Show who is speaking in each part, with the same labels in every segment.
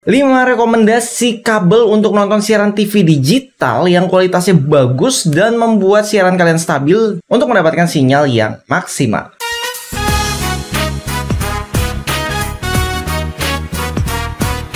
Speaker 1: 5 rekomendasi kabel untuk nonton siaran TV digital yang kualitasnya bagus dan membuat siaran kalian stabil untuk mendapatkan sinyal yang maksimal.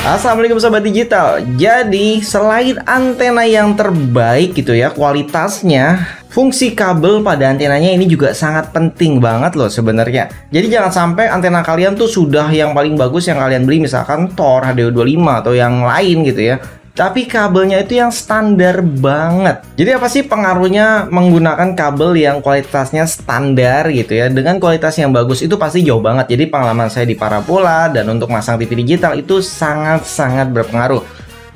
Speaker 1: Assalamualaikum sobat digital. Jadi selain antena yang terbaik gitu ya kualitasnya, fungsi kabel pada antenanya ini juga sangat penting banget loh sebenarnya. Jadi jangan sampai antena kalian tuh sudah yang paling bagus yang kalian beli, misalkan Thor HD25 atau yang lain gitu ya, tapi kabelnya itu yang standar banget. Jadi apa sih pengaruhnya menggunakan kabel yang kualitasnya standar gitu ya dengan kualitas yang bagus? Itu pasti jauh banget. Jadi pengalaman saya di parabola dan untuk masang TV digital itu sangat-sangat berpengaruh.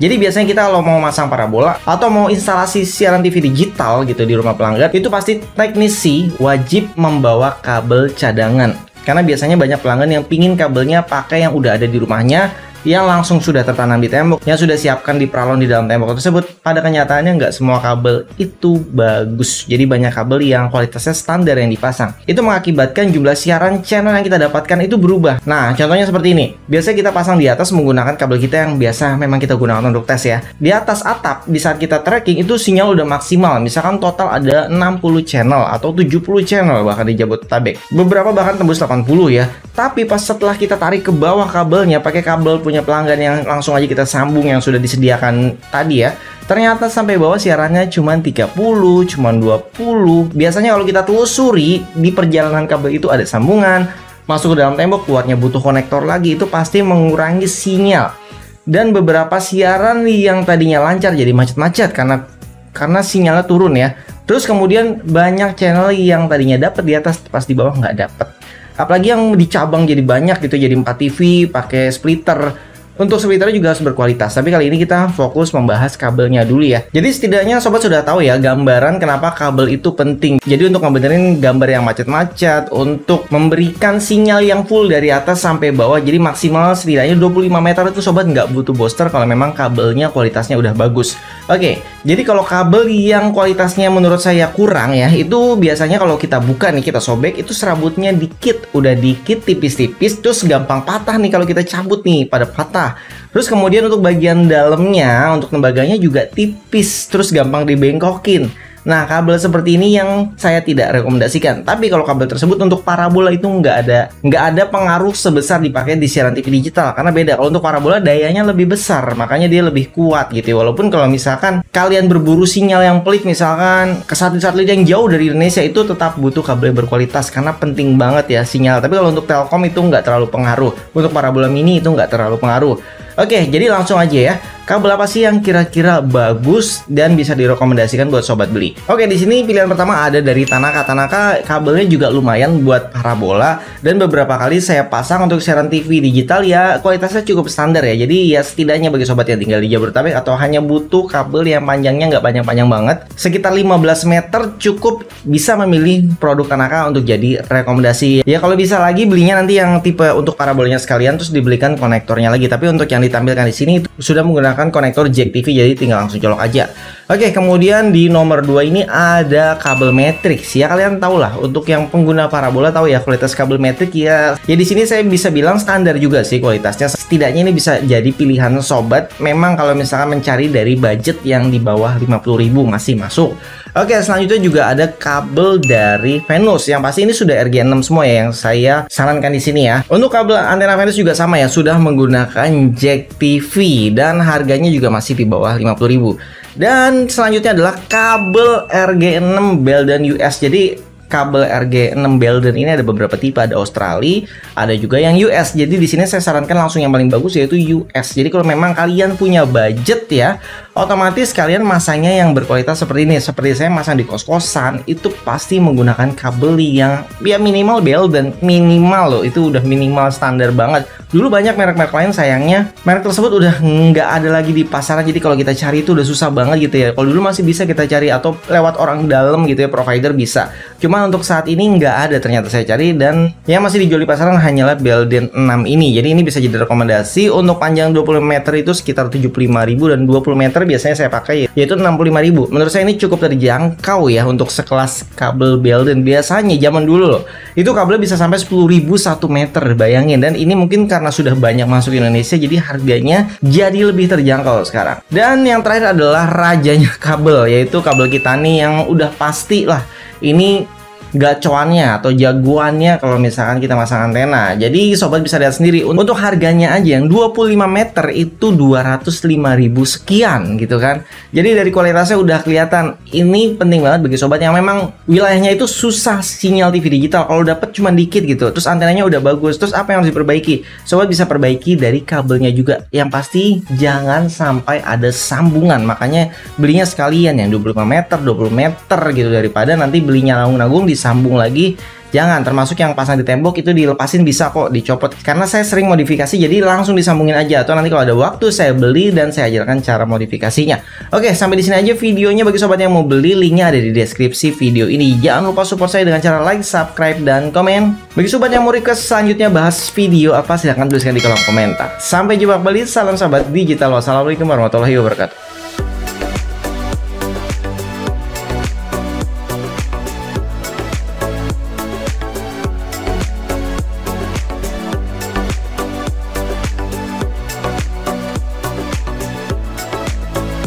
Speaker 1: Jadi biasanya kita kalau mau masang parabola atau mau instalasi siaran TV digital gitu di rumah pelanggan, itu pasti teknisi wajib membawa kabel cadangan. Karena biasanya banyak pelanggan yang pingin kabelnya pakai yang udah ada di rumahnya, yang langsung sudah tertanam di tembok, yang sudah siapkan di pralon di dalam tembok tersebut. Pada kenyataannya nggak semua kabel itu bagus. Jadi banyak kabel yang kualitasnya standar yang dipasang. Itu mengakibatkan jumlah siaran channel yang kita dapatkan itu berubah. Nah, contohnya seperti ini. Biasanya kita pasang di atas menggunakan kabel kita yang biasa memang kita gunakan untuk tes ya. Di atas atap, di saat kita tracking itu sinyal udah maksimal. Misalkan total ada 60 channel atau 70 channel bahkan di Jabodetabek. Beberapa bahkan tembus 80 ya. Tapi pas setelah kita tarik ke bawah kabelnya pakai kabel punya pelanggan yang langsung aja kita sambung yang sudah disediakan tadi ya, ternyata sampai bawah siarannya cuma 30, cuma 20. Biasanya kalau kita telusuri di perjalanan kabel itu ada sambungan masuk ke dalam tembok, keluarnya butuh konektor lagi, itu pasti mengurangi sinyal. Dan beberapa siaran yang tadinya lancar jadi macet-macet karena sinyalnya turun ya. Terus kemudian banyak channel yang tadinya dapat di atas pas di bawah nggak dapat. Apalagi yang di cabang jadi banyak gitu, jadi 4 TV pakai splitter. Untuk splitternya juga harus berkualitas. Tapi kali ini kita fokus membahas kabelnya dulu ya. Jadi setidaknya sobat sudah tahu ya gambaran kenapa kabel itu penting. Jadi untuk ngebenerin gambar yang macet-macet, untuk memberikan sinyal yang full dari atas sampai bawah, jadi maksimal setidaknya 25 meter itu sobat nggak butuh booster kalau memang kabelnya kualitasnya udah bagus. Oke, jadi kalau kabel yang kualitasnya menurut saya kurang ya, itu biasanya kalau kita buka nih, kita sobek, itu serabutnya dikit, udah dikit, tipis-tipis, terus gampang patah nih kalau kita cabut nih, pada patah. Terus kemudian untuk bagian dalamnya, untuk tembaganya juga tipis, terus gampang dibengkokin. Nah, kabel seperti ini yang saya tidak rekomendasikan. Tapi kalau kabel tersebut untuk parabola itu nggak ada pengaruh sebesar dipakai di siaran TV digital. Karena beda, kalau untuk parabola dayanya lebih besar, makanya dia lebih kuat gitu. Walaupun kalau misalkan kalian berburu sinyal yang pelik, misalkan ke satelit-satelit yang jauh dari Indonesia, itu tetap butuh kabel yang berkualitas karena penting banget ya sinyal. Tapi kalau untuk Telkom itu nggak terlalu pengaruh. Untuk parabola mini itu nggak terlalu pengaruh. Oke, jadi langsung aja ya. Kabel apa sih yang kira-kira bagus dan bisa direkomendasikan buat sobat beli? Oke, di sini pilihan pertama ada dari Tanaka. Tanaka kabelnya juga lumayan buat parabola dan beberapa kali saya pasang untuk siaran TV digital ya kualitasnya cukup standar ya. Jadi ya setidaknya bagi sobat yang tinggal di Jabodetabek atau hanya butuh kabel yang panjangnya nggak panjang-panjang banget, sekitar 15 meter cukup, bisa memilih produk Tanaka untuk jadi rekomendasi. Ya kalau bisa lagi belinya nanti yang tipe untuk parabolanya sekalian terus dibelikan konektornya lagi. Tapi untuk yang ditampilkan di sini itu sudah menggunakan konektor jack TV, jadi tinggal langsung colok aja. Oke, kemudian di nomor 2 ini ada kabel matrix ya. Kalian tahu lah, untuk yang pengguna parabola tahu ya kualitas kabel matrix ya. Ya di sini saya bisa bilang standar juga sih kualitasnya. Setidaknya ini bisa jadi pilihan sobat. Memang kalau misalkan mencari dari budget yang di bawah 50.000 masih masuk. Oke, selanjutnya juga ada kabel dari Venus. Yang pasti ini sudah RG6 semua ya yang saya sarankan di sini ya. Untuk kabel antena Venus juga sama ya, sudah menggunakan jack TV dan harganya juga masih di bawah 50.000. Dan selanjutnya adalah kabel RG6 Belden US. Jadi kabel RG6 Belden ini ada beberapa tipe, ada Australia, ada juga yang US. Jadi di sini saya sarankan langsung yang paling bagus yaitu US. Jadi kalau memang kalian punya budget ya, otomatis kalian masangnya yang berkualitas seperti ini. Seperti saya masang di kos-kosan, itu pasti menggunakan kabel yang ya minimal Belden, minimal loh, itu udah minimal standar banget. Dulu banyak merek-merek lain, sayangnya merek tersebut udah nggak ada lagi di pasaran. Jadi kalau kita cari itu udah susah banget gitu ya. Kalau dulu masih bisa kita cari atau lewat orang dalam gitu ya, provider bisa. Cuma untuk saat ini nggak ada ternyata saya cari, dan yang masih dijual di pasaran hanyalah Belden 6 ini. Jadi ini bisa jadi rekomendasi. Untuk panjang 20 meter itu sekitar 75.000 dan 20 meter biasanya saya pakai yaitu 65.000. Menurut saya ini cukup terjangkau ya untuk sekelas kabel Belden. Biasanya zaman dulu loh, itu kabel bisa sampai 10.000 1 meter, bayangin. Dan ini mungkin karena sudah banyak masuk Indonesia jadi harganya jadi lebih terjangkau sekarang. Dan yang terakhir adalah rajanya kabel, yaitu kabel Kitani yang udah pasti lah ini gacoannya atau jagoannya kalau misalkan kita masang antena. Jadi sobat bisa lihat sendiri untuk harganya aja yang 25 meter itu 205.000 sekian gitu kan. Jadi dari kualitasnya udah kelihatan. Ini penting banget bagi sobat yang memang wilayahnya itu susah sinyal TV digital. Kalau dapet cuma dikit gitu, terus antenanya udah bagus, terus apa yang harus diperbaiki? Sobat bisa perbaiki dari kabelnya juga. Yang pasti jangan sampai ada sambungan. Makanya belinya sekalian yang 25 meter, 20 meter gitu, daripada nanti belinya nanggung-nanggung disambung lagi. Jangan, termasuk yang pasang di tembok itu dilepasin bisa kok, dicopot. Karena saya sering modifikasi jadi langsung disambungin aja, atau nanti kalau ada waktu saya beli dan saya ajarkan cara modifikasinya. Oke, sampai di sini aja videonya. Bagi sobat yang mau beli, linknya ada di deskripsi video ini. Jangan lupa support saya dengan cara like, subscribe, dan komen. Bagi sobat yang mau request selanjutnya bahas video apa, silahkan tuliskan di kolom komentar. Sampai jumpa kembali, salam sahabat digital. Wassalamualaikum warahmatullahi wabarakatuh.